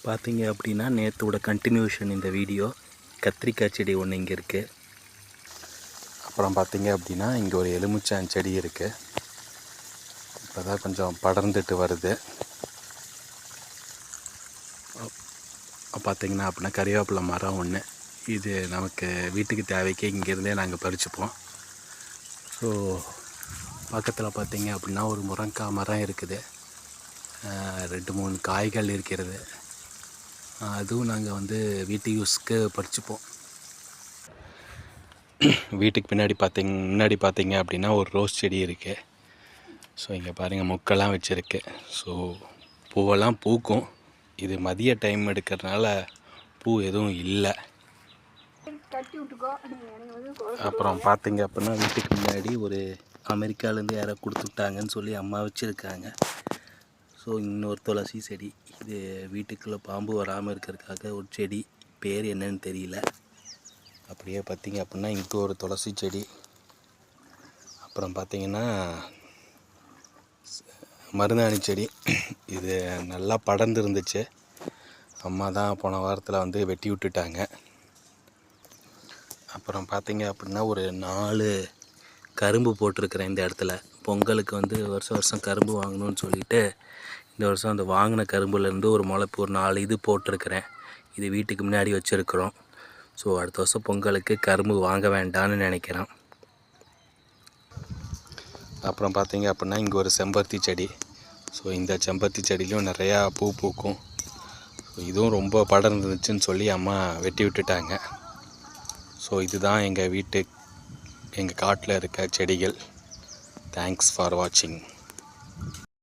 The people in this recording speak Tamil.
பார்த்தீங்க அப்படின்னா நேற்றோட கண்டினியூஷன் இந்த வீடியோ. கத்திரிக்காய் செடி ஒன்று இங்கே இருக்குது. அப்புறம் பார்த்தீங்க அப்படின்னா இங்கே ஒரு எலுமிச்சான் செடி இருக்குது. இப்போ தான் கொஞ்சம் படர்ந்துட்டு வருது. பார்த்திங்கன்னா அப்படின்னா கறிவேப்பிலை மரம் ஒன்று, இது நமக்கு வீட்டுக்கு தேவைக்கு இங்கேருந்தே நாங்கள் பறிச்சுப்போம். ஸோ பக்கத்தில் பார்த்திங்க அப்படின்னா ஒரு முருங்கைக்காய் மரம் இருக்குது, 2-3 காய்கள் இருக்கிறது. அதுவும் நாங்கள் வீட்டு யூஸ்க்கு பறிச்சுப்போம். வீட்டுக்கு முன்னாடி பார்த்தீங்க அப்படின்னா ஒரு ரோஸ் செடி இருக்குது. ஸோ இங்கே பாருங்கள் மொக்கெல்லாம் வச்சுருக்கு. ஸோ பூவெல்லாம் பூக்கும். இது மதிய டைம் எடுக்கிறதுனால பூ எதுவும் இல்லை. அப்புறம் பார்த்தீங்க அப்படின்னா வீட்டுக்கு முன்னாடி ஒரு அமெரிக்காவிலேருந்து யாரோ கொடுத்துட்டாங்கன்னு சொல்லி அம்மா வச்சுருக்காங்க. ஸோ இன்னொரு துளசி செடி, இது வீட்டுக்குள்ளே பாம்பு வராமல் இருக்கிறதுக்காக ஒரு செடி, பேர் என்னன்னு தெரியல. அப்படியே பார்த்திங்க அப்படின்னா இங்கே ஒரு துளசி செடி. அப்புறம் பார்த்திங்கன்னா மருதாணி செடி, இது நல்லா படர்ந்து இருந்துச்சு. அம்மா தான் போன வாரத்தில் வெட்டி விட்டுட்டாங்க. அப்புறம் பார்த்திங்க அப்படின்னா ஒரு 4 கரும்பு போட்டிருக்கிறேன் இந்த இடத்துல. பொங்கலுக்கு வருஷம் கரும்பு வாங்கணும்னு சொல்லிட்டு இந்த வருஷம் அந்த வாங்கின கரும்புலேருந்து ஒரு முளைப்பு ஒரு 4 இது போட்டிருக்கிறேன். இது வீட்டுக்கு முன்னாடி வச்சுருக்குறோம். ஸோ அடுத்த வருஷம் பொங்கலுக்கு கரும்பு வாங்க வேண்டாம்னு நினைக்கிறேன். அப்புறம் பார்த்திங்க அப்படின்னா இங்கே ஒரு செம்பருத்தி செடி. ஸோ இந்த செம்பருத்தி செடியிலும் நிறையா பூ பூக்கும். ஸோ இதுவும் ரொம்ப படர்ந்துருந்துச்சுன்னு சொல்லி அம்மா வெட்டி விட்டுட்டாங்க. ஸோ இதுதான் எங்கள் காட்டில் இருக்க செடிகள். தேங்க்ஸ் ஃபார் வாட்சிங்.